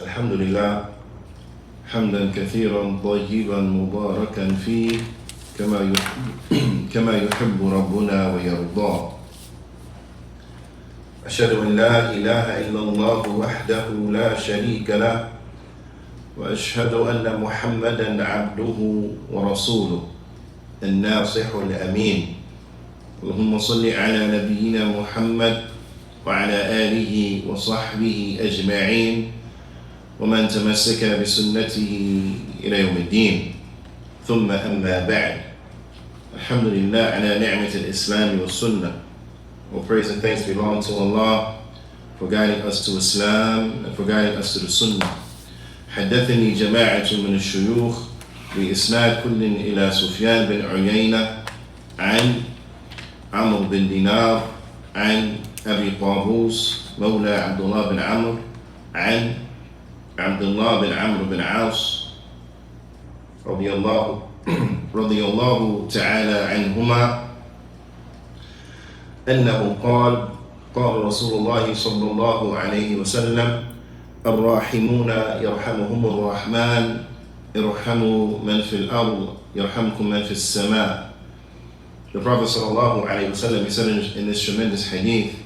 الحمد لله حمدا كثيرا طيبا مباركا فيه كما يحب ربنا ويرضى. أشهد أن لا إله إلا الله وحده لا شريك له وأشهد أن محمدا عبده ورسوله الناصح الأمين. اللهم صل على نبينا محمد وعلى آله وصحبه أجمعين ومن تمسك بسنته إلى يوم الدين. ثم أما بعد. الحمد لله على نعمة الإسلام والسنة. All praise and thanks belong to Allah for guiding us to Islam and for guiding us to the Sunnah. حدثني جماعة من الشيوخ بإسناد كل إلى سفيان بن عيينة عن عمرو بن دينار عن أبي طاووس مولى عبد الله بن عمرو عن عبد الله بن عمرو بن عاص رضي الله تعالى عنهما أنه قال رسول الله صلى الله عليه وسلم الراحمون يرحمهم الرحمن ارحموا من في الأرض يرحمكم من في السماء. The Prophet sallallahu alayhi wa sallam, he said in this tremendous hadith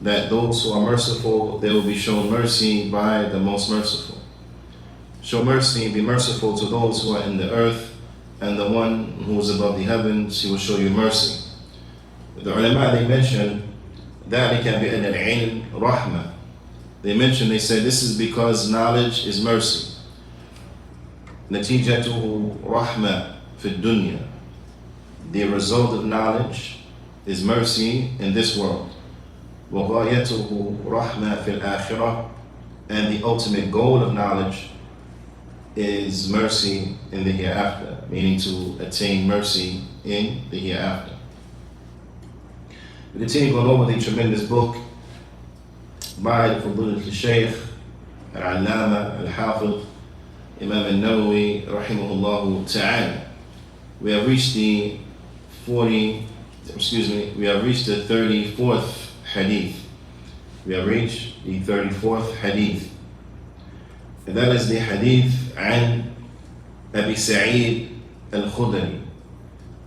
that those who are merciful, they will be shown mercy by the most merciful. Show mercy, be merciful to those who are in the earth, and the one who is above the heavens, he will show you mercy. The ulama, they mention ذَلِكَ بِأَنَّ الْعِلْمِ رَحْمَةً. They say this is because knowledge is mercy. نَتِيجَتُهُ رَحْمَةً فِي الدُّنْيَا. The result of knowledge is mercy in this world. وَغَايَتُهُ رَحْمَةً فِي الْآخِرَةِ. And the ultimate goal of knowledge is mercy in the hereafter, meaning to attain mercy in the hereafter. We continue going over the tremendous book by Fadilat al-Shaykh al-Allama al-Hafiz Imam al-Nawawi rahimahullah ta'ala. We have reached the 34th hadith. We have reached the 34th hadith. And that is the hadith عن أبي سعيد الخدري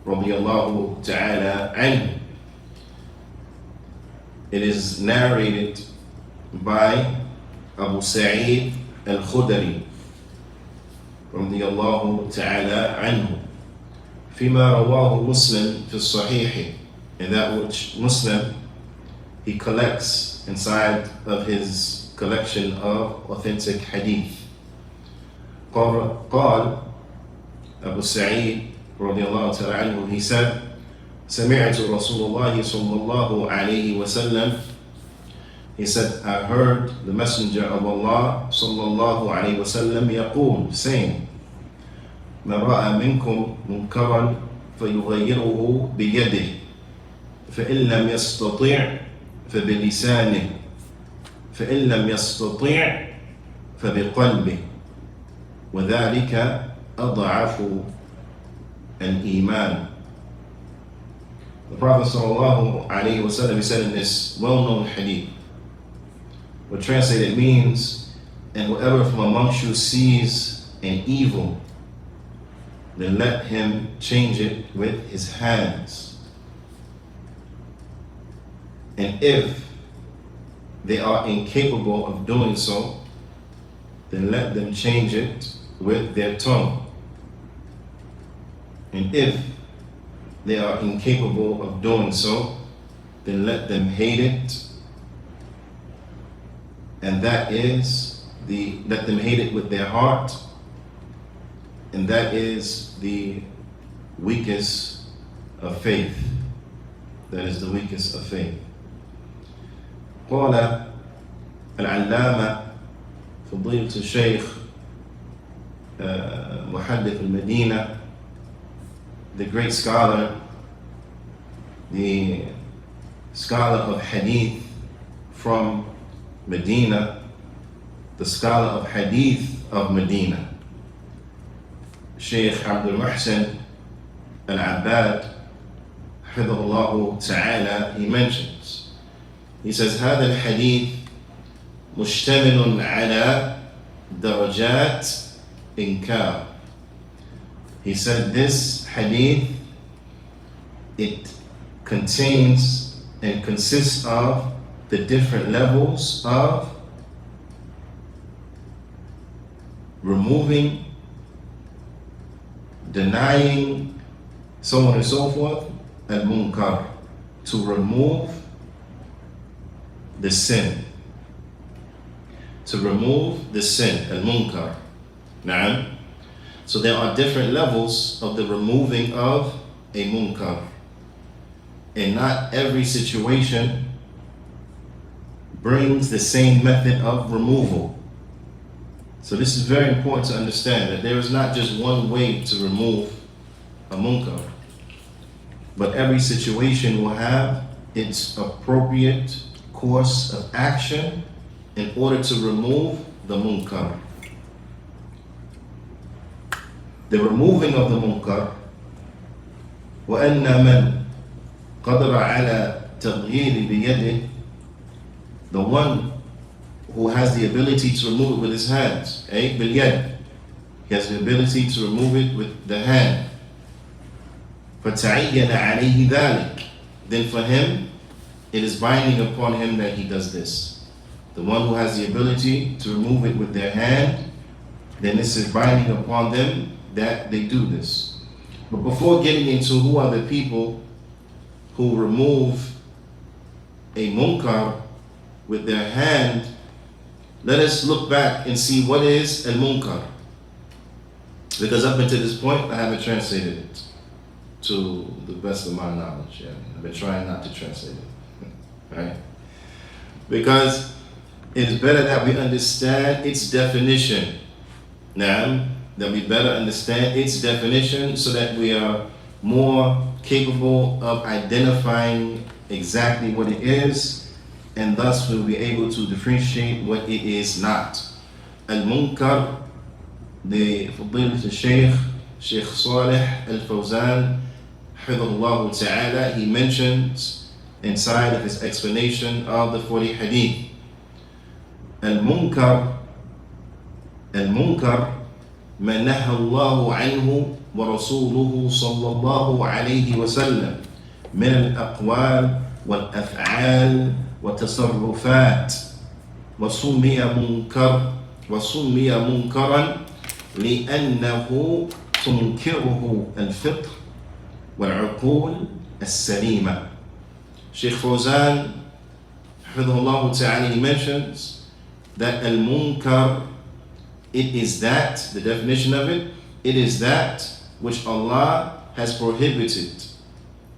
رضي الله تعالى عنه. It is narrated by Abu Sa'id al-Khudri رضي الله تعالى عنه فيما رواه مسلم في الصحيح, in that which Muslim he collects inside of his collection of authentic hadith. قال Abu Sa'id رضي الله تعالى عنه, he said, سمعت رسول الله صلى الله عليه وسلم, he said, I heard the Messenger of Allah صلى الله عليه وسلم يقول, saying, من رأى منكم منكرا فيغيره بيده فإن لم يستطع فبلسانه فإن لم يستطع فبقلبه وذلك أضعف الإيمان. The Prophet sallallahu alayhi wa sallam, he said in this well-known hadith, what translated means, and whoever from amongst you sees an evil, then let him change it with his hands. And if they are incapable of doing so, then let them change it with their tongue. And if they are incapable of doing so, then let them hate it. And that is let them hate it with their heart. And that is the weakest of faith. That is the weakest of faith. قال العلامة فضيلة الشيخ محدث المدينة, the great scholar, the scholar of hadith from Medina, the scholar of hadith of Medina, Sheikh Abdul Muhsin al-Abbad حفظه ta'ala, he mentions, he says, هذا الحديث مشتمل على darajat inkar. He said this hadith, it contains and consists of the different levels of removing, denying, so on and so forth, al-munkar, to remove the sin. To remove the sin, al-munkar. Na'am. So there are different levels of the removing of a munkar. And not every situation brings the same method of removal. So this is very important to understand, that there is not just one way to remove a munkar, but every situation will have its appropriate course of action in order to remove the munkar. The removing of the munkar, وَأَنَّ مَنْ قَدْرَ عَلَى تَغْيِيرِ بِيَدِهِ, the one who has the ability to remove it with his hands, بِالْيَدِ, he has the ability to remove it with the hand. فَتَعَيَّنَ عَلَيْهِ ذَلِكَ, then for him, it is binding upon him that he does this. The one who has the ability to remove it with their hand, then this is binding upon them that they do this. But before getting into who are the people who remove a munkar with their hand, let us look back and see what is al-munkar. Because up until this point, I haven't translated it to the best of my knowledge. Yeah, I've been trying not to translate it, right? Because it's better that we understand its definition. Now, that we better understand its definition so that we are more capable of identifying exactly what it is, and thus we'll be able to differentiate what it is not. Al-Munkar, the Fadilat Sheikh Salih Al-Fawzan, Hafidhahullah Ta'ala, he mentions inside of his explanation of the 40 hadith. Al-Munkar ما نهى الله عنه ورسوله صلى الله عليه وسلم من الأقوال والأفعال والتصرفات وسمي منكرا لأنه تنكره الفطر والعقول السليمة. Sheikh Fawzan, Hafidhahullah Ta'ala, he mentions that al-munkar, it is that, the definition of it, it is that which Allah has prohibited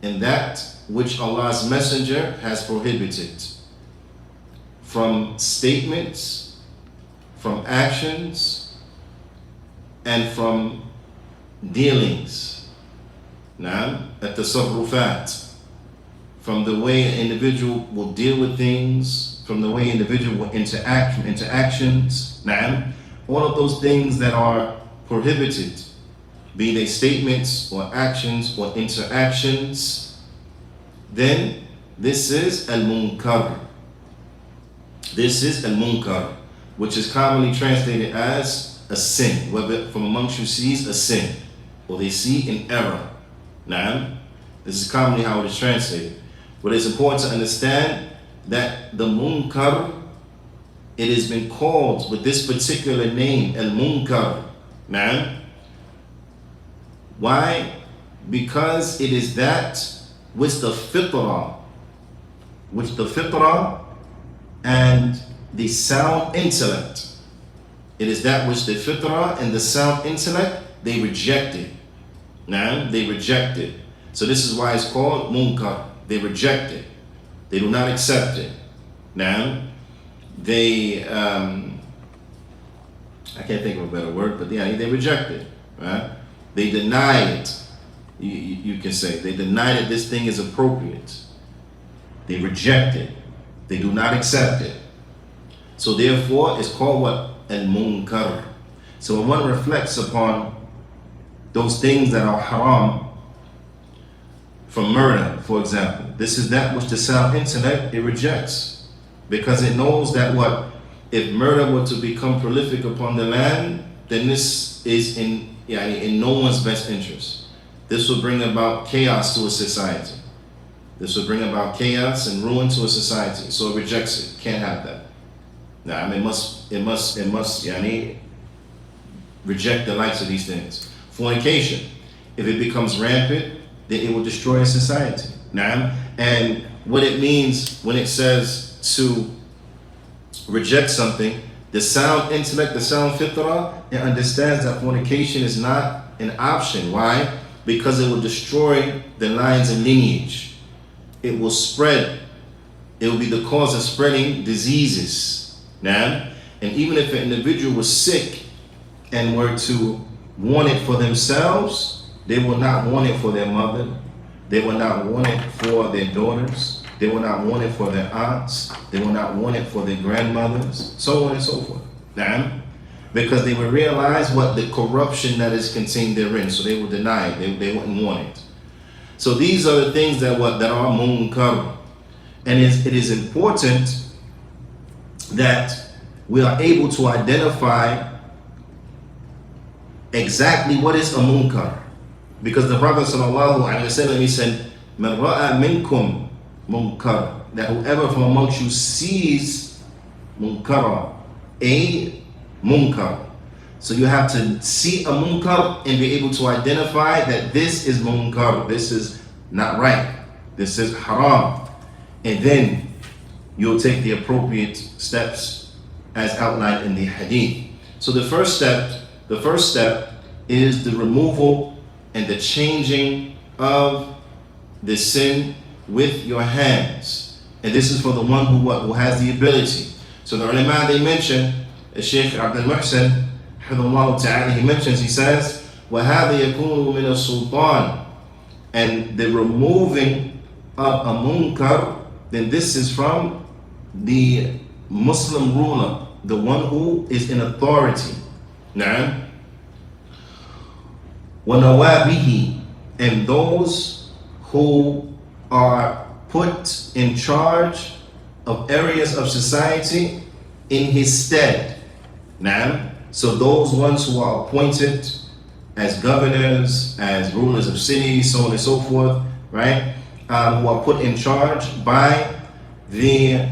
and that which Allah's Messenger has prohibited, from statements, from actions, and from dealings. Now, at-tasarrufat, from the way an individual will deal with things, from the way an individual will interact, from interactions. Now, all of those things that are prohibited, be they statements or actions or interactions, then this is al-munkar. This is al-munkar, which is commonly translated as a sin, whether from amongst you sees a sin or they see an error. Now, this is commonly how it is translated. But it's important to understand that the munkar, it has been called with this particular name, al-munkar. Now, why? Because it is that which the fitrah and the sound intellect, it is that which the fitrah and the sound intellect, they reject it. Now, they reject it. So this is why it's called munkar. They reject it. They do not accept it. Now, they, I can't think of a better word, but yeah, they reject it, right? They deny it, you can say. They deny that this thing is appropriate. They reject it. They do not accept it. So therefore, it's called what? Al-munkar. So when one reflects upon those things that are haram, from murder, for example, this is that which the sound intellect, it rejects. Because it knows that what? if murder were to become prolific upon the land, then this is in no one's best interest. This will bring about chaos to a society. This will bring about chaos and ruin to a society. So it rejects it. Can't have that. Now, it must reject the likes of these things. Fornication, if it becomes rampant, then it will destroy a society. Now, and what it means when it says to reject something, the sound intellect, the sound fitrah, it understands that fornication is not an option. Why? Because it will destroy the lines and lineage. It will spread. It will be the cause of spreading diseases. Now, and even if an individual was sick and were to want it for themselves, they will not want it for their mother. They will not want it for their daughters. They will not want it for their aunts. They will not want it for their grandmothers, so on and so forth. Now, because they will realize what the corruption that is contained therein, so they will deny it. They wouldn't want it. So these are the things that are munkar, and it is important that we are able to identify exactly what is a munkar, because the Prophet ﷺ, he said, "Man ra'a minkum munkar," that whoever from amongst you sees munkara, a munkar. So you have to see a munkar and be able to identify that this is munkar, this is not right, this is haram, and then you'll take the appropriate steps as outlined in the hadith. So the first step is the removal and the changing of the sin with your hands, and this is for the one who has the ability. So the ulama, they mention, Sheikh Abdul Muhsin, he mentions, he says, وَهَذَا يَكُونُ مِنَ السُّلْطَانِ, and the removing of a munkar, then this is from the Muslim ruler, the one who is in authority. Na'am. وَنَوَابِهِ, and those who are put in charge of areas of society in his stead. Na'am. So those ones who are appointed as governors, as rulers of cities, so on and so forth, right? Who are put in charge by the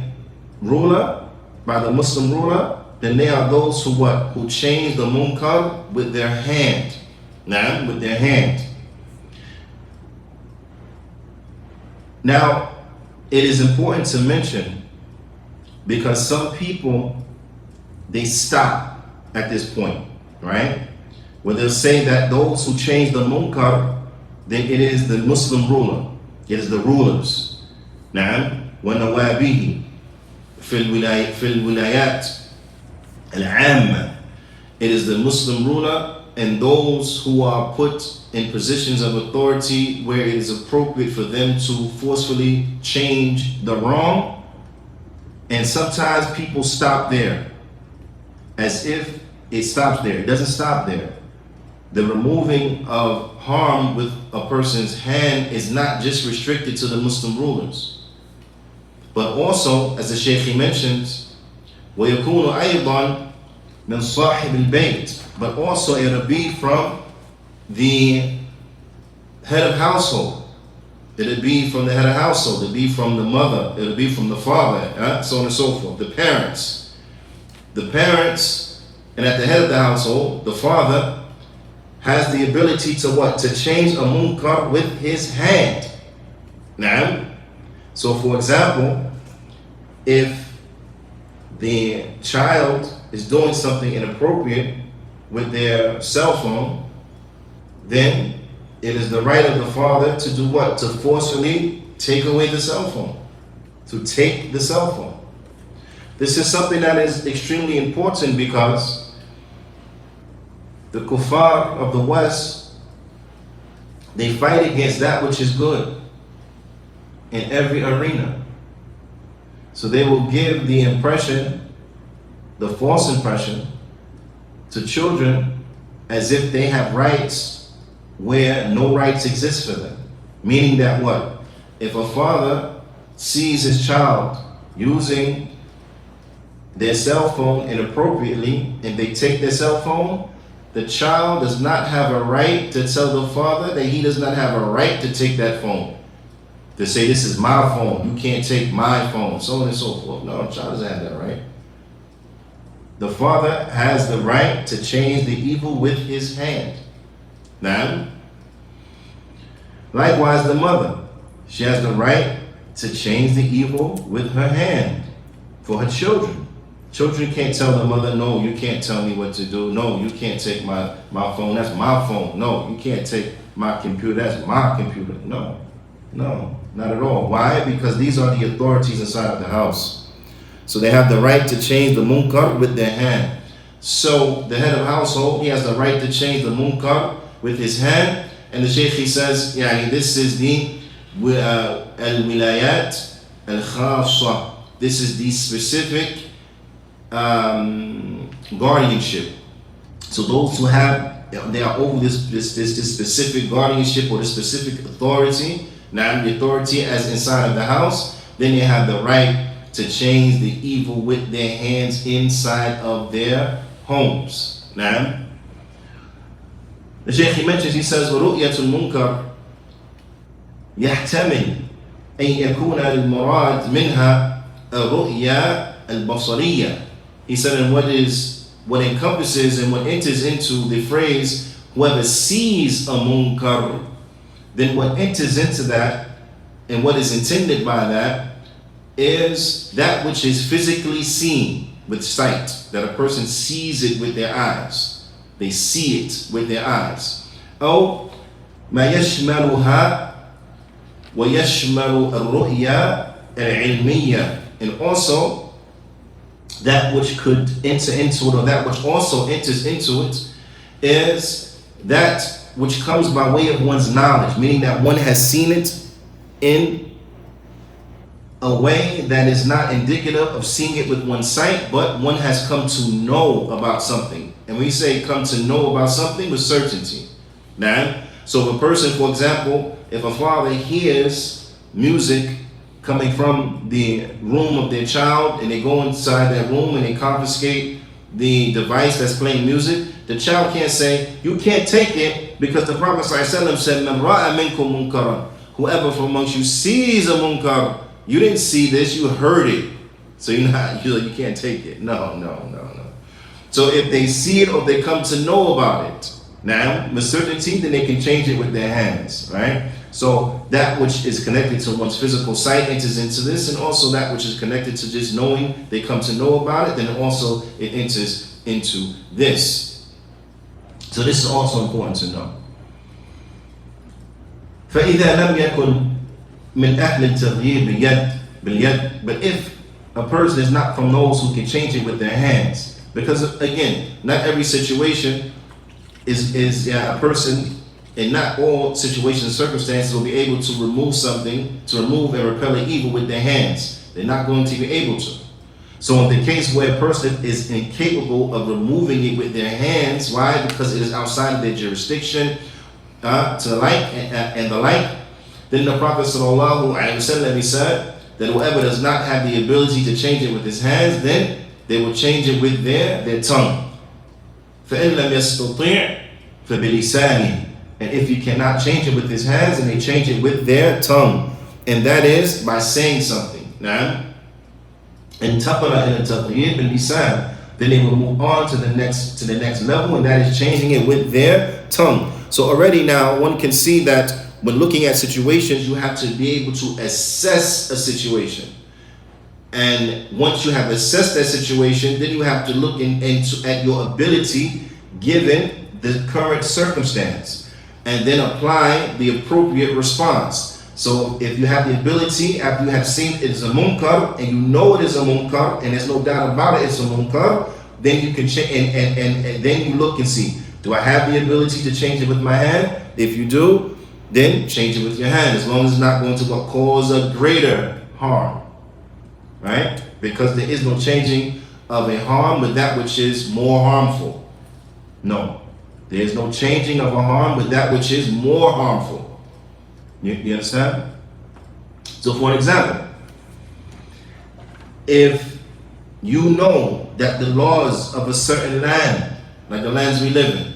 ruler, by the Muslim ruler, then they are those who change the munkar with their hand. Now, with their hand. Now, it is important to mention, because some people, they stop at this point, right? Where they'll say that those who change the munkar, then it is the Muslim ruler, it is the rulers. Na'am, wa nawabihi fil wilayat al-amma, it is the Muslim ruler and those who are put in positions of authority where it is appropriate for them to forcefully change the wrong. And sometimes people stop there, as if it stops there. It doesn't stop there. The removing of harm with a person's hand is not just restricted to the Muslim rulers, but also, as the Shaykh mentions, وَيَكُونُ أَيْضًا مِنْ صَاحِبِ الْبَيْتِ, but also it will be from the head of household. It'll be from the head of household. It'll be from the mother. It'll be from the father, so on and so forth. The parents. The parents, and at the head of the household, the father has the ability to what? To change a munkar with his hand. Now, so for example, if the child is doing something inappropriate with their cell phone, then it is the right of the father to do what? To forcefully take away the cell phone. To take the cell phone. This is something that is extremely important, because the kuffar of the West, they fight against that which is good in every arena. So they will give the impression, the false impression, to children as if they have rights where no rights exist for them. Meaning that what? If a father sees his child using their cell phone inappropriately and they take their cell phone, the child does not have a right to tell the father that he does not have a right to take that phone. To say, this is my phone, you can't take my phone, so on and so forth. No, the child doesn't have that right. The father has the right to change the evil with his hand. Now, likewise the mother, she has the right to change the evil with her hand for her children. Children can't tell the mother, no, you can't tell me what to do. No, you can't take my phone, that's my phone. No, you can't take my computer, that's my computer. No, not at all. Why? Because these are the authorities inside of the house. So they have the right to change the munkar with their hand. So the head of household, he has the right to change the munkar with his hand. And the Shaykh, he says, this is the al-wilayat al-khassa. This is the specific guardianship. So those who they are over this specific guardianship or this specific authority. Now the authority as inside of the house, then they have the right to change the evil with their hands inside of their homes. Now, the Shaykh, he mentions, he says, وَرُؤْيَةُ الْمُنْكَرِ يَحْتَمِلْ أَنْ يَكُونَ الْمُرَادِ مِنْهَا الرُّؤْيَا الْبَصَرِيَّةِ. He said, and what encompasses and what enters into the phrase, whoever sees a munkar, then what enters into that and what is intended by that is that which is physically seen with sight, that a person sees it with their eyes. They see it with their eyes. أو ما يشملها ويشمل الرؤيا العلمية, and also that which could enter into it, or that which also enters into it, is that which comes by way of one's knowledge, meaning that one has seen it in a way that is not indicative of seeing it with one's sight, but one has come to know about something. And we say come to know about something with certainty. Now, so if a person, for example, if a father hears music coming from the room of their child and they go inside that room and they confiscate the device that's playing music, the child can't say, you can't take it, because the Prophet ﷺ said, "Man ra'a minkum munkaran." Whoever from amongst you sees a munkar, you didn't see this, you heard it. So you can't take it. No. So if they see it or they come to know about it, now with certainty, then they can change it with their hands, right? So that which is connected to one's physical sight enters into this, and also that which is connected to just knowing, they come to know about it, then also it enters into this. So this is also important to know. فَإِذَا لَمْ يَكُنْ مِنْ أَهْلِ التَّغْيِيرِ بِالْيَدِ. But if a person is not from those who can change it with their hands, because again, not every situation is a person, in not all situations and circumstances will be able to remove something, to remove and repel an evil with their hands. They're not going to be able to. So in the case where a person is incapable of removing it with their hands, why? Because it is outside of their jurisdiction, to the like and the like, then the Prophet ﷺ, he said that whoever does not have the ability to change it with his hands, then they will change it with their tongue. فَإِنْ لَمْ يَسْتَطِعْ فَبِلِسَانِهِ. And if you cannot change it with his hands, and they change it with their tongue, and that is by saying something. Now, انتقل إلى التغيير باللسان, then they will move on to the next level, and that is changing it with their tongue. So already now one can see that when looking at situations, you have to be able to assess a situation. And once you have assessed that situation, then you have to look at your ability given the current circumstance, and then apply the appropriate response. So if you have the ability, after you have seen it is a munkar, and you know it is a munkar, and there's no doubt about it, it's a munkar, then you can change, and then you look and see, do I have the ability to change it with my hand? If you do, then change it with your hand, as long as it's not going to cause a greater harm, right? Because there is no changing of a harm with that which is more harmful. No, there is no changing of a harm with that which is more harmful. You understand? So for an example, if you know that the laws of a certain land, like the lands we live in,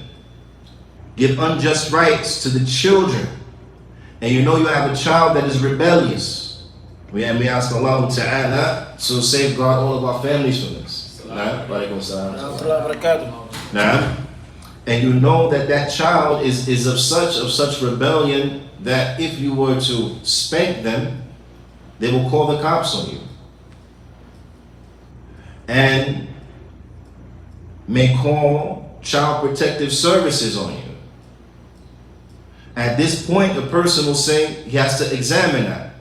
give unjust rights to the children, and you know you have a child that is rebellious, we ask Allah Ta'ala to safeguard all of our families from this. And you know that that child is of such rebellion that if you were to spank them, they will call the cops on you and may call child protective services on you. At this point, the person will say he has to examine that.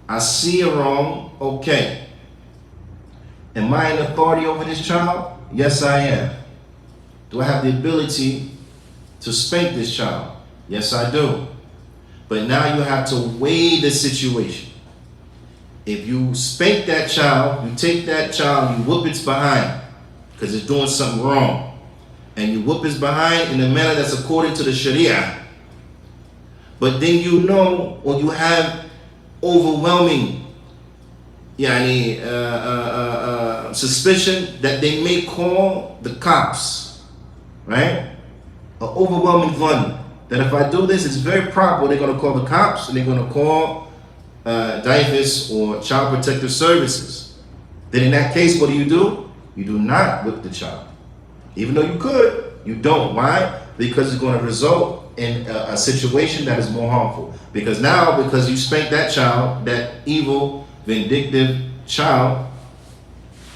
I see a wrong, okay. Am I in authority over this child? Yes, I am. Do I have the ability to spank this child? Yes, I do. But now you have to weigh the situation. If you spank that child, you take that child, you whoop its behind because it's doing something wrong. And you whoop its behind in a manner that's according to the Sharia. But then you know, or you have overwhelming suspicion that they may call the cops, right? An overwhelming one that if I do this, it's very probable they're going to call the cops and they're going to call DIFIS or Child Protective Services. Then in that case, what do? You do not whip the child. Even though you could, you don't. Why? Because it's going to result in a situation that is more harmful. Because now, because you spank that child, that evil, vindictive child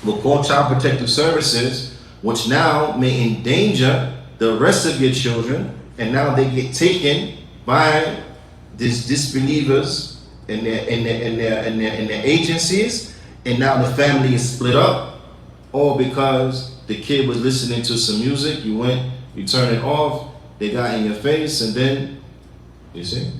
will call Child Protective Services, which now may endanger the rest of your children, and now they get taken by these disbelievers in their agencies, and now the family is split up, all because the kid was listening to some music, you went, you turned it off, they got in your face, and then, you see?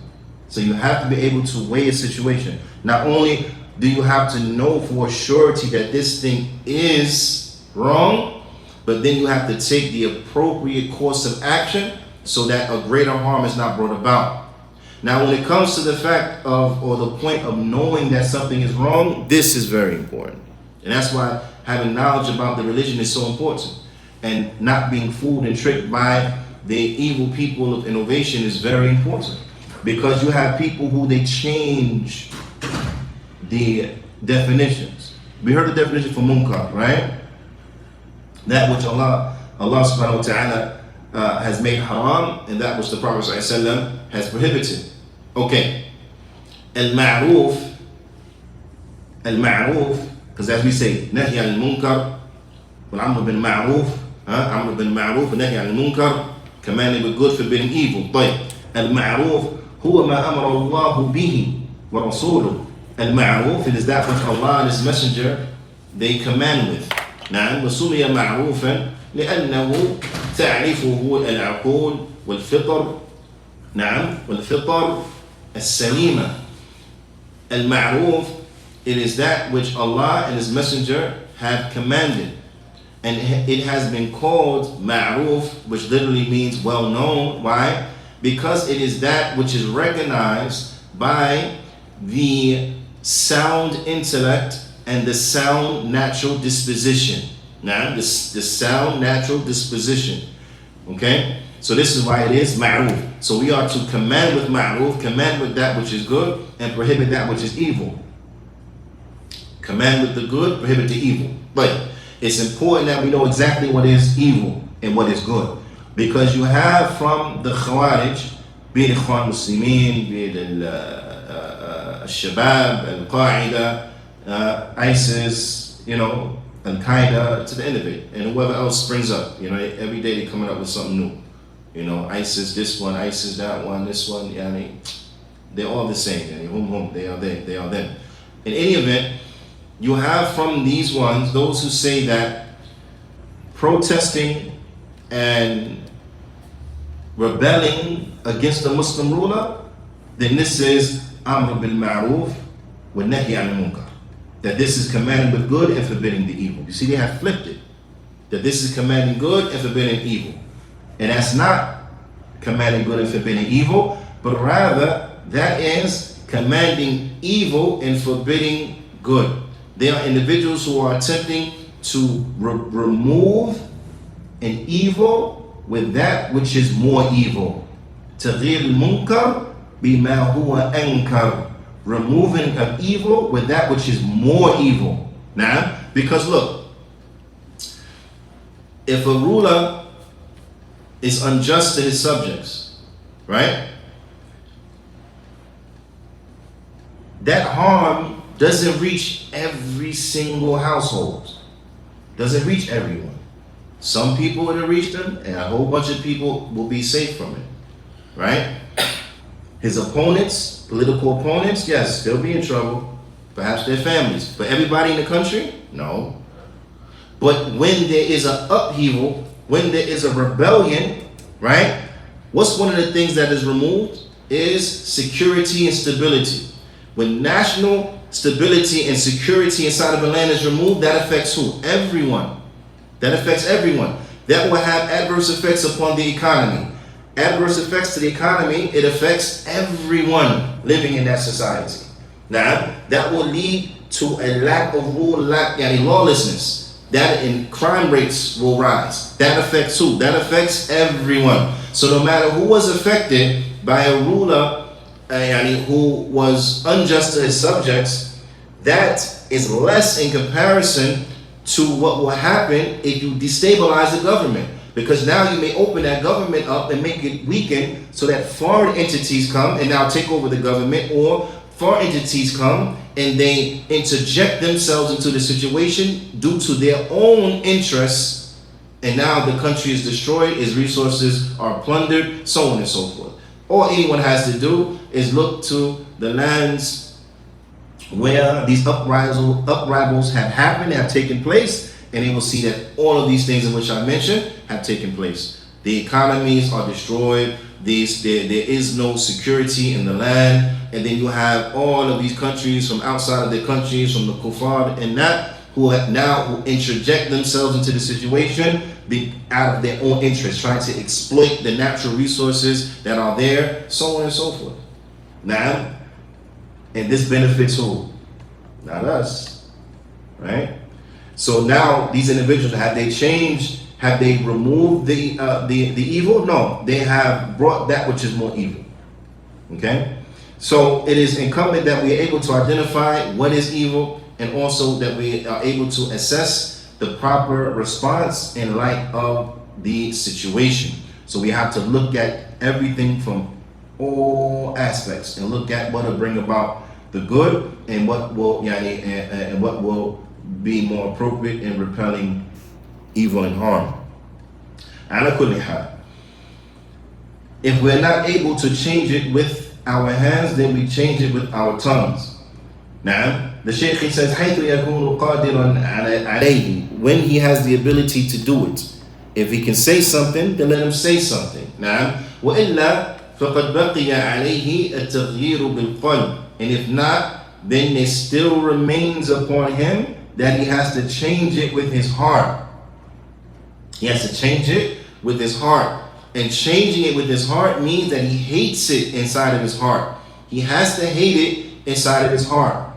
So you have to be able to weigh a situation. Not only do you have to know for surety that this thing is wrong, but then you have to take the appropriate course of action so that a greater harm is not brought about. Now, when it comes to the fact of, or the point of knowing that something is wrong, this is very important. And that's why having knowledge about the religion is so important. And not being fooled and tricked by the evil people of innovation is very important. Because you have people who they change the definitions. We heard the definition for munkar, right? That which Allah subhanahu wa ta'ala has made haram, and that which the Prophet ﷺ has prohibited. Okay. Al-ma'ruf, because as we say, nahy al-munkar, wal-amr bil-ma'ruf, amr bil-ma'ruf, nahy al-munkar, commanding with good, forbidding evil. طيب. Al-ma'ruf huwa ma amara Allah bihi wa rasuluh. Al-ma'ruf, it is that which Allah and His Messenger they command with. نعم وسمي معروفا لأنه تعرفه العقول والفطر. نعم والفطر السليمة. المعروف, it is that which Allah and His Messenger have commanded, and it has been called ma'ruf, which literally means well known. Why? Because it is that which is recognized by the sound intellect and the sound natural disposition. Now, the sound natural disposition. Okay? So this is why it is ma'ruf. So we are to command with ma'ruf, command with that which is good, and prohibit that which is evil. Command with the good, prohibit the evil. But it's important that we know exactly what is evil and what is good. Because you have from the Khawarij, be it Ikhwan Muslimin, be it Al-Shabab, Al-Qaeda, ISIS, Al-Qaeda, to the end of it, and whoever else springs up. Every day they're coming up with something new. ISIS this one, ISIS that one, this one. They're all the same. They are they, they are them. In any event, you have from these ones those who say that protesting and rebelling against the Muslim ruler, then this is amr bil ma'ruf wa nahy anil munkar. That this is commanding with good and forbidding the evil. You see, they have flipped it. That this is commanding good and forbidding evil. And that's not commanding good and forbidding evil, but rather that is commanding evil and forbidding good. There are individuals who are attempting to remove an evil with that which is more evil. تغيير المنكر بما هو أنكر. Removing of evil with that which is more evil. Now, because look, if a ruler is unjust to his subjects, right? That harm doesn't reach every single household. Doesn't reach everyone. Some people it'll reach them, and a whole bunch of people will be safe from it, right? His opponents, political opponents, yes, they'll be in trouble. Perhaps their families. But everybody in the country? No. But when there is an upheaval, when there is a rebellion, right? What's one of the things that is removed is security and stability. When national stability and security inside of a land is removed, that affects who? Everyone. That affects everyone. That will have adverse effects upon the economy. Adverse effects to the economy, it affects everyone living in that society. Now, that will lead to a lack of rule, lawlessness. That in crime rates will rise. That affects who? That affects everyone. So no matter who was affected by a ruler who was unjust to his subjects, that is less in comparison to what will happen if you destabilize the government. Because now you may open that government up and make it weaken so that foreign entities come and now take over the government, or foreign entities come and they interject themselves into the situation due to their own interests, and now the country is destroyed, its resources are plundered, so on and so forth. All anyone has to do is look to the lands where these uprisals have happened, have taken place, and they will see that all of these things in which I mentioned have taken place. The economies are destroyed. There is no security in the land. And then you have all of these countries from outside of their countries, from the kuffar and that, who interject themselves into the situation out of their own interest, trying to exploit the natural resources that are there, so on and so forth. Now, and this benefits who? Not us, right? So now these individuals, have they changed? Have they removed the evil? No, they have brought that which is more evil. Okay? So it is incumbent that we are able to identify what is evil, and also that we are able to assess the proper response in light of the situation. So we have to look at everything from all aspects and look at what will bring about the good and what will and what will be more appropriate in repelling evil and harm. Ala kulli hal. If we're not able to change it with our hands, then we change it with our tongues. Now, the Shaykh, he says, حيث يكون قادرا عليه, when he has the ability to do it. If he can say something, then let him say something. Now, وإلا فقد بقي عليه التغيير بالقلب. And if not, then it still remains upon him that he has to change it with his heart. He has to change it with his heart. And changing it with his heart means that he hates it inside of his heart. He has to hate it inside of his heart.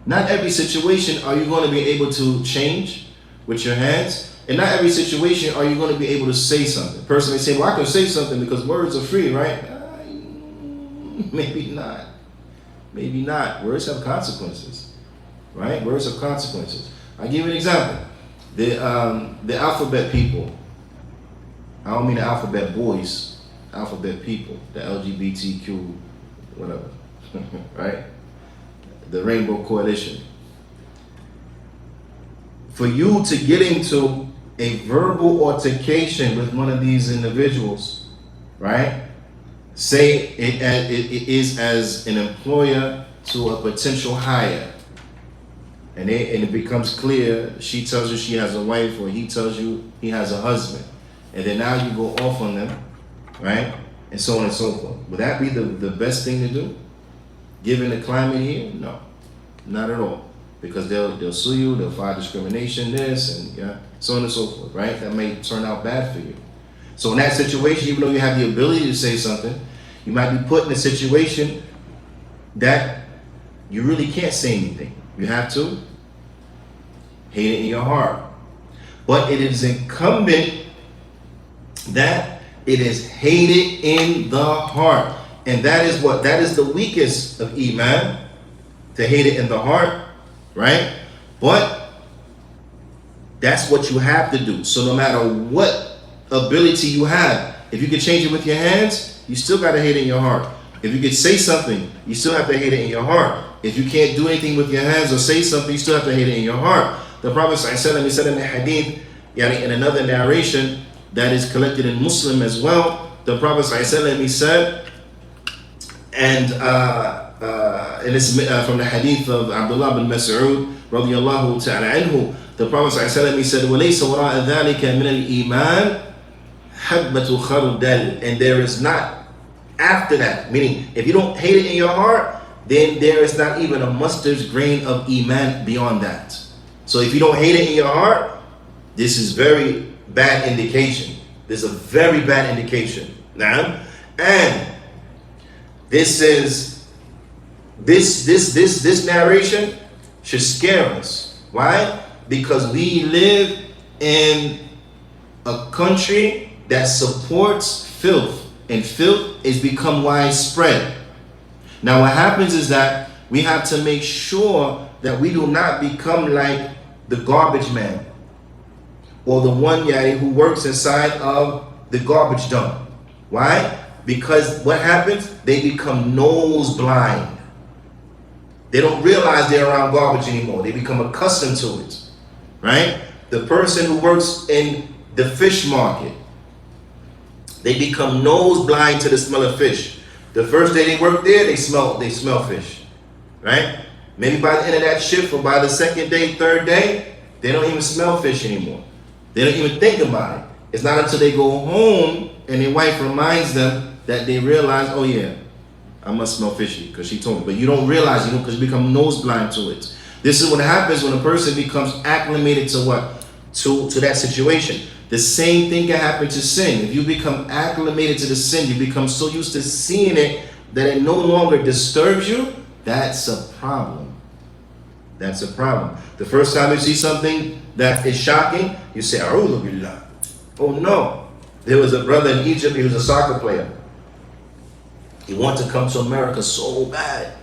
Not every situation are you going to be able to change with your hands. And not every situation are you going to be able to say something. A person may say, well, I can say something because words are free, right? Maybe not. Maybe not. Words have consequences, right? Words have consequences. I'll give you an example. The alphabet people. I don't mean the alphabet boys, alphabet people, the LGBTQ, whatever, right? The Rainbow Coalition. For you to get into a verbal altercation with one of these individuals, right? Say it is as an employer to a potential hire. And it becomes clear, she tells you she has a wife, or he tells you he has a husband. And then now you go off on them, right? And so on and so forth. Would that be the best thing to do? Given the climate here? No, not at all. Because they'll sue you, they'll file discrimination, this, and so on and so forth, right? That may turn out bad for you. So in that situation, even though you have the ability to say something, you might be put in a situation that you really can't say anything. You have to Hate it in your heart. But it is incumbent that it is hated in the heart. And that is what? That is the weakest of Iman, to hate it in the heart, right? But that's what you have to do. So no matter what ability you have, if you can change it with your hands, you still got to hate it in your heart. If you could say something, you still have to hate it in your heart. If you can't do anything with your hands or say something, you still have to hate it in your heart. The Prophet ﷺ, he said in the hadith, in another narration that is collected in Muslim as well, the Prophet ﷺ, he said, and it's from the hadith of Abdullah bin Mas'ud radiyallahu ta'ala anhu, the Prophet ﷺ, he said, وَلَيْسَ وَرَاءَ ذَلِكَ مِنَ الْإِيمَانِ حَبَّةُ خَرْدَلٍ. And there is not after that, meaning if you don't hate it in your heart, then there is not even a mustard's grain of Iman beyond that. So if you don't hate it in your heart, this is very bad indication. This is a very bad indication. Now, and this narration should scare us. Why? Because we live in a country that supports filth, and filth is become widespread. Now what happens is that we have to make sure that we do not become like the garbage man, or the one who works inside of the garbage dump. Why? Because what happens? They become nose blind. They don't realize they're around garbage anymore. They become accustomed to it, right? The person who works in the fish market, they become nose blind to the smell of fish. The first day they work there, they smell fish, right? Maybe by the end of that shift, or by the second day, third day, they don't even smell fish anymore. They don't even think about it. It's not until they go home and their wife reminds them that they realize, oh yeah, I must smell fishy because she told me. But you don't realize, because you become nose blind to it. This is what happens when a person becomes acclimated to what? To that situation. The same thing can happen to sin. If you become acclimated to the sin, you become so used to seeing it that it no longer disturbs you, that's a problem. That's a problem. The first time you see something that is shocking, you say, A'udhu billah. Oh no. There was a brother in Egypt, he was a soccer player. He wanted to come to America so bad.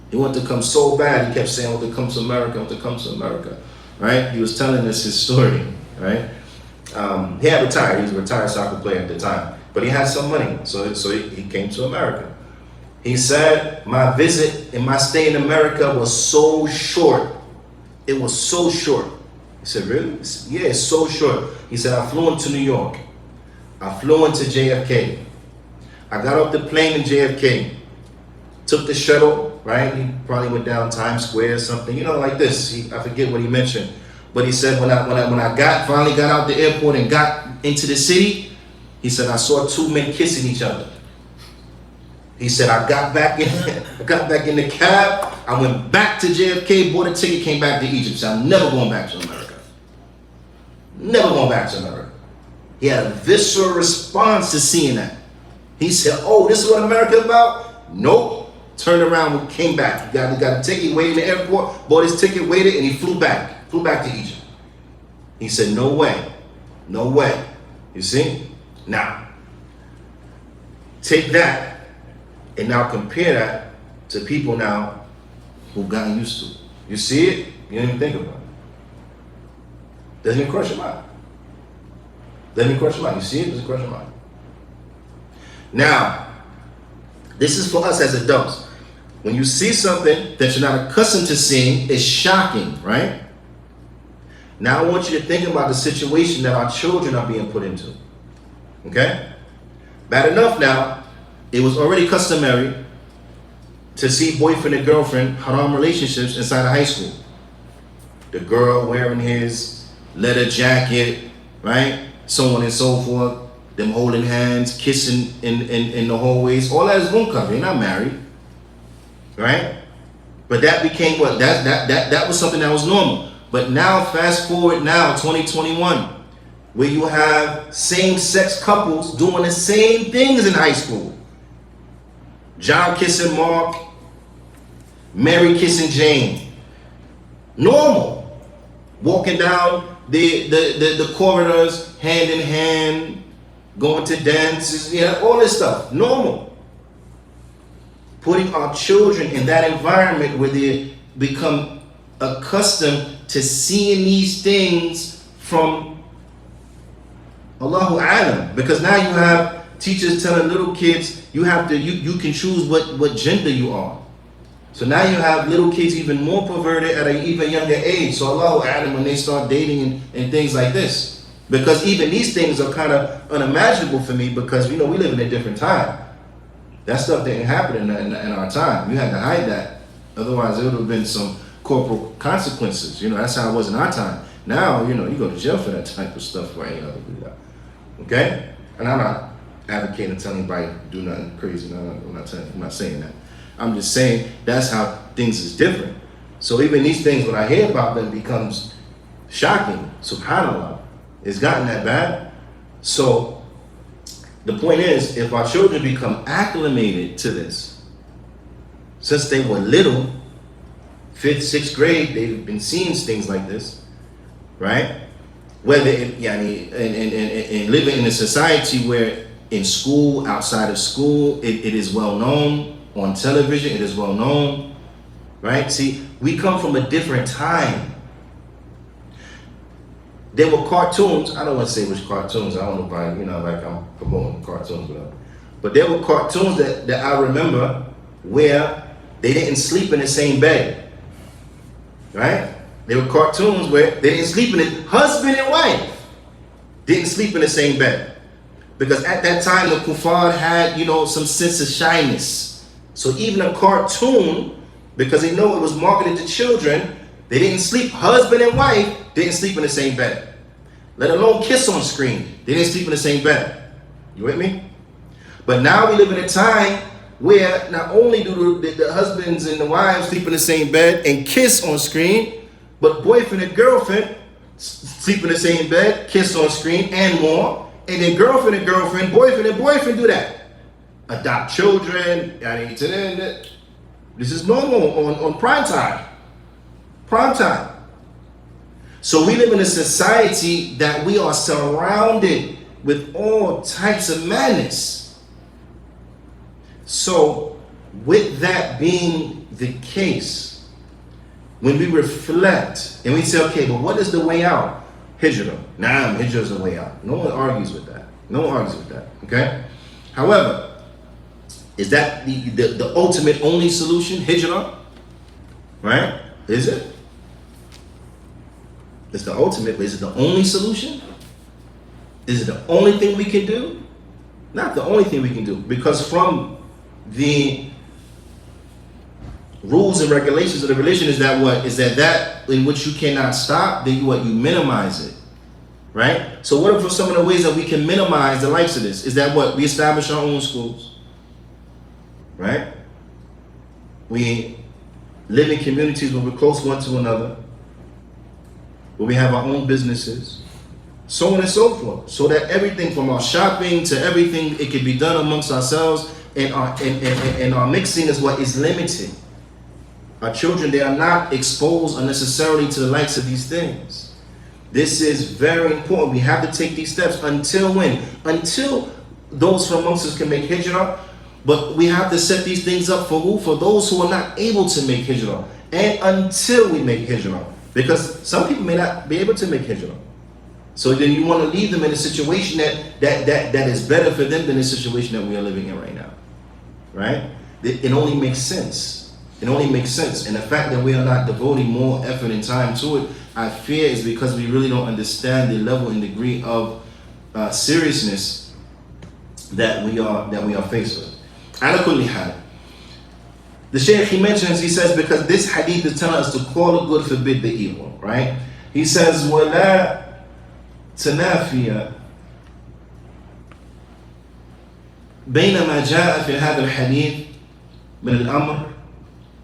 He wanted to come so bad, he kept saying, I want to come to America, I want to come to America. Right? He was telling us his story, right? He had retired, he was a retired soccer player at the time, but he had some money, so he came to America. He said, my visit and my stay in America was so short. It was so short. He said, really? Yeah, it's so short. He said, I flew into New York. I flew into JFK. I got off the plane in JFK. Took the shuttle, right? He probably went down Times Square or something, like this. I forget what he mentioned. But he said, when I finally got out the airport and got into the city, he said, I saw two men kissing each other. He said, I got back in the cab, I went back to JFK, bought a ticket, came back to Egypt. So I'm never going back to America. Never going back to America. He had a visceral response to seeing that. He said, oh, this is what America about? Nope. Turned around, came back. He got a ticket, waited in the airport, bought his ticket, waited, and he flew back to Egypt. He said, no way. No way. You see? Now, take that and now compare that to people now who've gotten used to it. You see it, you don't even think about it. Doesn't even cross your mind. Doesn't even cross your mind. You see it, doesn't cross your mind. Now, this is for us as adults. When you see something that you're not accustomed to seeing, it's shocking, right? Now I want you to think about the situation that our children are being put into. Okay? Bad enough now, it was already customary to see boyfriend and girlfriend haram relationships inside of high school. The girl wearing his leather jacket, right? So on and so forth. Them holding hands, kissing in the hallways. All that is munkar. They're not married. Right? But that became what? That was something that was normal. But now, fast forward now, 2021, where you have same-sex couples doing the same things in high school. John kissing Mark, Mary kissing Jane. Normal. walking down the corridors, hand in hand, going to dances, all this stuff, normal. Putting our children in that environment where they become accustomed to seeing these things from Allahu Alam. Because now you have teachers telling little kids, you can choose what gender you are. So now you have little kids even more perverted at an even younger age. So Allahu Alam when they start dating and things like this. Because even these things are kind of unimaginable for me, because we live in a different time. That stuff didn't happen in our time. You had to hide that. Otherwise, it would have been some corporal consequences. That's how it was in our time. Now, you go to jail for that type of stuff for any other reason. Okay? And I'm not advocating telling anybody to do nothing crazy. No, I'm not saying that. I'm just saying that's how things is different. So even these things, when I hear about them, becomes shocking. SubhanAllah. It's gotten that bad. So the point is, if our children become acclimated to this, since they were little, 5th, 6th grade, they've been seeing things like this, right? Whether and living in a society where in school, outside of school, it is well known, on television, it is well known, right? See, we come from a different time. There were cartoons. I don't want to say which cartoons. I don't know if like I'm promoting cartoons, whatever. But there were cartoons that I remember where they didn't sleep in the same bed, right? There were cartoons where they didn't sleep in it. Husband and wife didn't sleep in the same bed, because at that time the kuffar had some sense of shyness. So even a cartoon, because they know it was marketed to children, they didn't sleep. Husband and wife didn't sleep in the same bed. Let alone kiss on screen. They didn't sleep in the same bed. You with me? But now we live in a time where not only do the husbands and the wives sleep in the same bed and kiss on screen, but boyfriend and girlfriend sleep in the same bed, kiss on screen, and more. And then girlfriend and girlfriend, boyfriend and boyfriend do that. Adopt children. This is normal on prime time. Prime time. So we live in a society that we are surrounded with all types of madness. So with that being the case, when we reflect and we say, okay, but what is the way out? Hijrah. Hijrah is the way out. No one argues with that. Okay? However, is that the ultimate only solution? Hijrah? Right? Is it? It's the ultimate, but is it the only solution? Is it the only thing we can do? Not the only thing we can do, because from the rules and regulations of the religion is that in which you cannot stop, then you minimize it, right? So what are some of the ways that we can minimize the likes of this? Is that we establish our own schools, right? We live in communities where we're close one to another, where we have our own businesses, so on and so forth, so that everything from our shopping to everything, it can be done amongst ourselves, and our mixing is what is limited. Our children, they are not exposed unnecessarily to the likes of these things. This is very important. We have to take these steps. Until when? Until those from amongst us can make hijrah. But we have to set these things up for who? For those who are not able to make hijrah. And until we make hijrah. Because some people may not be able to make hijrah. So then you want to leave them in a situation that is better for them than the situation that we are living in right now. Right? It only makes sense. It only makes sense. And the fact that we are not devoting more effort and time to it, I fear, is because we really don't understand the level and degree of seriousness that we are faced with. Ala kulli hal. The Shaykh, he mentions, he says, because this hadith is telling us to call the good, forbid the evil, right? He says, وَلَا تَنَافِيَ بين ما جاء في هذا الحديث من الأمر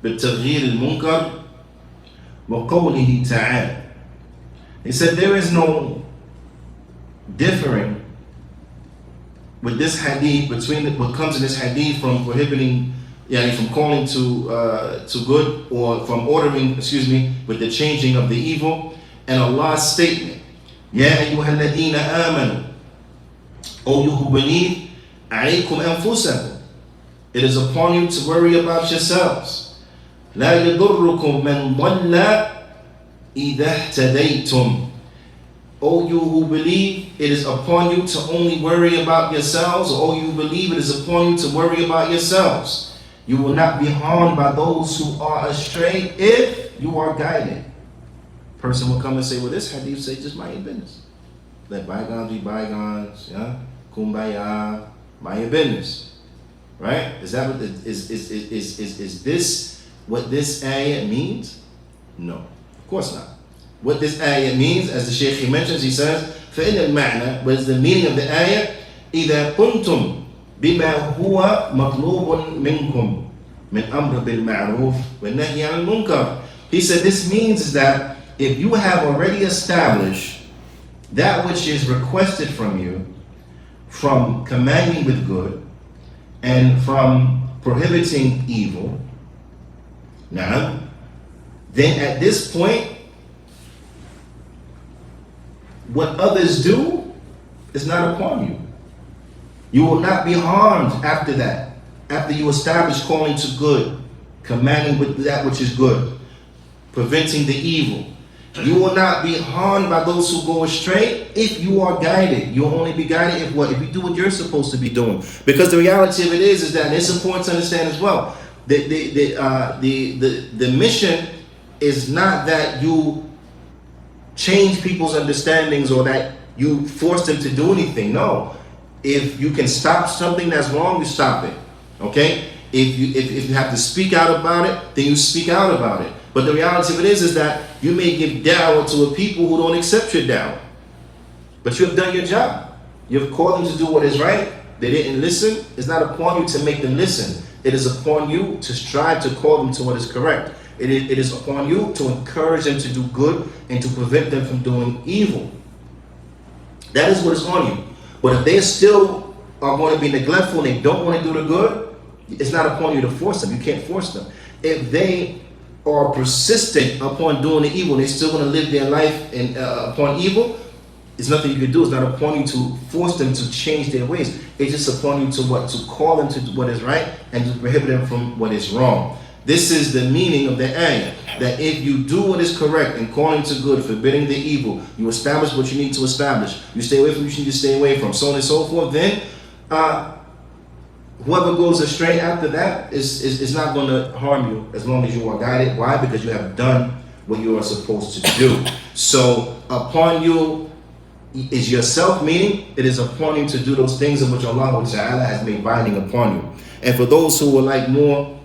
بالتغيير المنكر وقوله تعالى. He said there is no differing with this hadith between what comes in this hadith from prohibiting, from calling to good, or from ordering, with the changing of the evil, And Allah's statement, Ya ayyuha alladhina amanu, O you who believe, alaykum anfusakum, it is upon you to worry about yourselves. La yadurrukum man dhalla idha ihtadaytum. O you who believe, it is upon you to only worry about yourselves. O you who believe, it is upon you to worry about yourselves. You will not be harmed by those who are astray if you are guided. Person will come and say, well, this hadith say just mind your business. Let bygones be bygones, yeah? Kumbaya, mind your business. Right? Is that what is this what this ayah means? No, of course not. What this ayah means, as the Shaykh mentions, he says, فَإِنَّ الْمَعْنَى, what is the meaning of the ayah? إِذَا قُمْتُمْ بِمَا هُوَ مَطْلُوبٌ مِنْكُمْ مِنْ أَمْرِ بِالْمَعْرُوفِ وَالنَّهْيِ عَنِ الْمُنْكَرِ. He said this means is that if you have already established that which is requested from you, from commanding with good and from prohibiting evil, now, then at this point, what others do is not upon you. You will not be harmed after that, after you establish calling to good, commanding with that which is good, preventing the evil. You will not be harmed by those who go astray if you are guided. You'll only be guided if what? If you do what you're supposed to be doing. Because the reality of it is that, and it's important to understand as well, the mission is not that you change people's understandings or that you force them to do anything. No. If you can stop something that's wrong, you stop it. Okay? If you have to speak out about it, then you speak out about it. But the reality of it is that you may give da'wah to a people who don't accept your da'wah. But you have done your job. You have called them to do what is right. They didn't listen. It's not upon you to make them listen. It is upon you to strive to call them to what is correct. It is upon you to encourage them to do good and to prevent them from doing evil. That is what is on you. But if they still are going to be neglectful and they don't want to do the good, it's not upon you to force them. You can't force them. If they are persistent upon doing the evil, they're still going to live their life upon evil, there's nothing you can do. It's not upon you to force them to change their ways. It's just upon you to what? To call them to what is right and to prohibit them from what is wrong. This is the meaning of the ayah, that if you do what is correct and calling to good, forbidding the evil, you establish what you need to establish, you stay away from what you need to stay away from, so on and so forth, then whoever goes astray after that is not going to harm you as long as you are guided. Why? Because you have done what you are supposed to do. So upon you is yourself, meaning it is upon you to do those things in which Allah Ta'ala has made binding upon you. And for those who would like more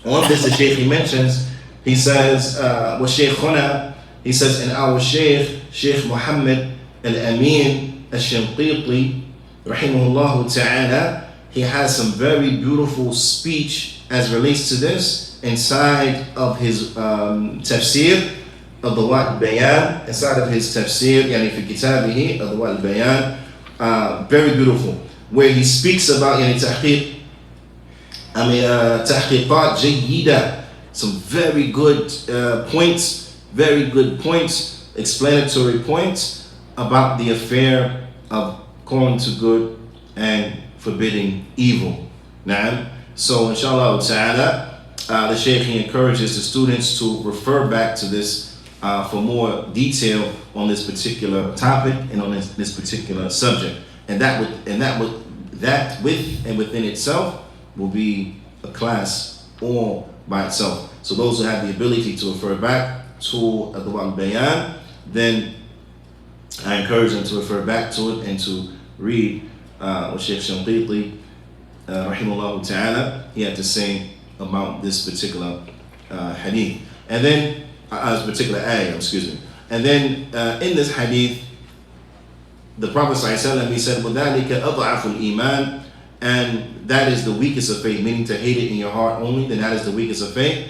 on this, the Shaykh mentions, he says, وَشَيْخُنَا, he says, and our Shaykh Muhammad al-Amin al-Shinqiti, rahimahullah ta'ala, he has some very beautiful speech as relates to this inside of his tafsir of the Bayan, inside of his tafsir, yani fi kitabihi of the Bayan, very beautiful, where he speaks about tahqiqat jayyida, some very good points, explanatory points about the affair of calling to good and forbidding evil. Now, so inshallah ta'ala, the Shaykh encourages the students to refer back to this for more detail on this particular topic and on this particular subject. And that within itself will be a class all by itself. So those who have the ability to refer back to the Bayan, then I encourage them to refer back to it and to read what Shaykh Shinqiti, rahimahullah ta'ala, he had to say about this particular hadith. And then, this particular ayah, excuse me. And then in this hadith, the Prophet ﷺ, he said, وَذَلِكَ أَضْعَفُ الْإِيمَانِ, and that is the weakest of faith, meaning to hate it in your heart only, then that is the weakest of faith.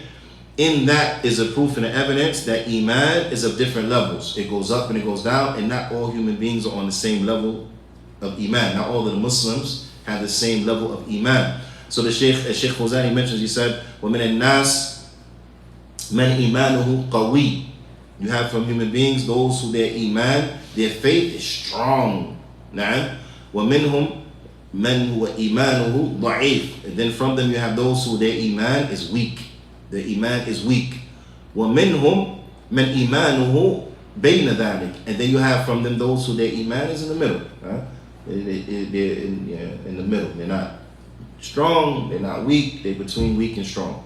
In that is a proof and an evidence that Iman is of different levels. It goes up and it goes down, and not all human beings are on the same level of Iman. Not all of the Muslims have the same level of Iman. So the Shaykh Fawzani mentions, he said, وَمِنَ النَّاسِ مَنْ إِيمَانُهُ قَوِيٌّ, You have from human beings those who their iman, their faith is strong. نعم. ومنهم من هو إيمانه ضعيف. And then from them you have those who their iman is weak. Their iman is weak. ومنهم من إيمانه بين ذلك. And then you have from them those who their iman is in the middle. They're in the middle. They're not strong, they're not weak, they're between weak and strong.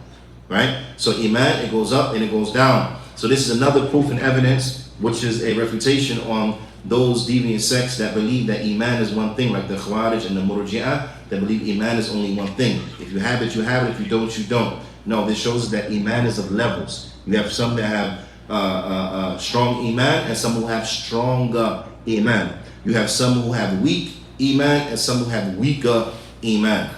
Right? So iman, it goes up and it goes down. So this is another proof and evidence, which is a refutation on those deviant sects that believe that iman is one thing, like the Khawarij and the Murji'ah, that believe iman is only one thing. If you have it, you have it. If you don't, you don't. No, this shows us that iman is of levels. You have some that have strong iman and some who have stronger iman. You have some who have weak iman and some who have weaker iman.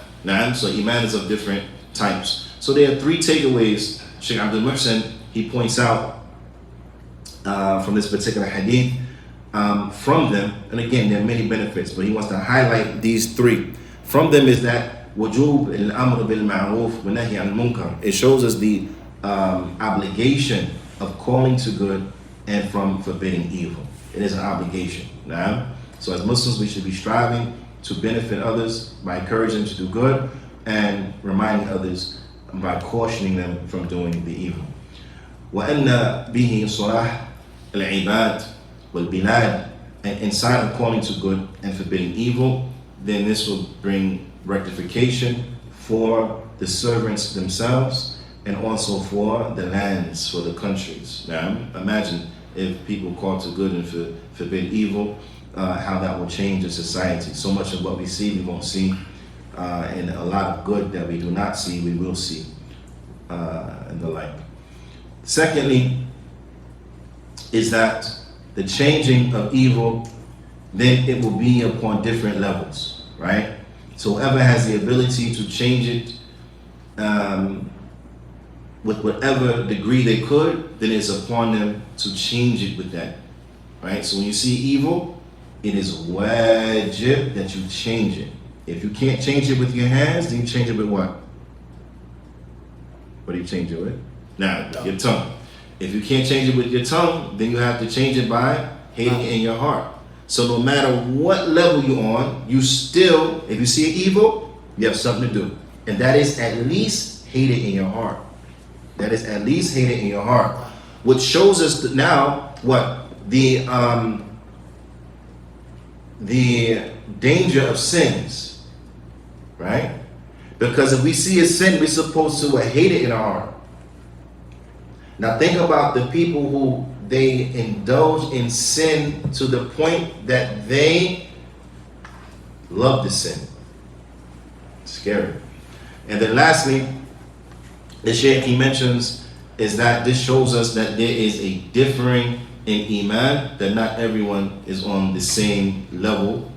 So iman is of different types. So there are three takeaways Sheikh Abdul Muhsin, he points out from this particular hadith. From them, and again, there are many benefits, but he wants to highlight these three. From them is that wujub al-amr bil ma'ruf wa nahy al munkar. It shows us the obligation of calling to good and from forbidding evil. It is an obligation. So as Muslims, we should be striving to benefit others by encouraging them to do good and reminding others by cautioning them from doing the evil. وأن به صلاح العباد والبلاد, and inside of calling to good and forbidding evil, then this will bring rectification for the servants themselves and also for the lands, for the countries. Now imagine if people call to good and forbid evil, how that will change a society. So much of what we see, we won't see, and a lot of good that we do not see, we will see, and the like. Secondly, is that the changing of evil, then it will be upon different levels, right? So whoever has the ability to change it with whatever degree they could, then it's upon them to change it with that, right? So when you see evil, it is wajib that you change it. If you can't change it with your hands, then you change it with what? What do you change it with? Now, your tongue. If you can't change it with your tongue, then you have to change it by hating it in your heart. So no matter what level you're on, you still, if you see an evil, you have something to do. And that is at least hate it in your heart. That is at least hate it in your heart. Which shows us that now what? The danger of sins. Right? Because if we see a sin, we're supposed to hate it in our heart. Now think about the people who they indulge in sin to the point that they love the sin. Scary. And then lastly, the Shaykh he mentions is that this shows us that there is a differing in Iman, that not everyone is on the same level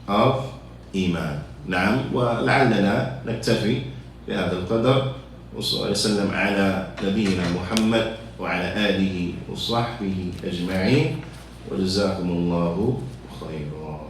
of Iman. نعم ولعلنا نكتفي بهذا القدر وصلى الله وسلم على نبينا محمد وعلى آله وصحبه أجمعين وجزاكم الله خيرا.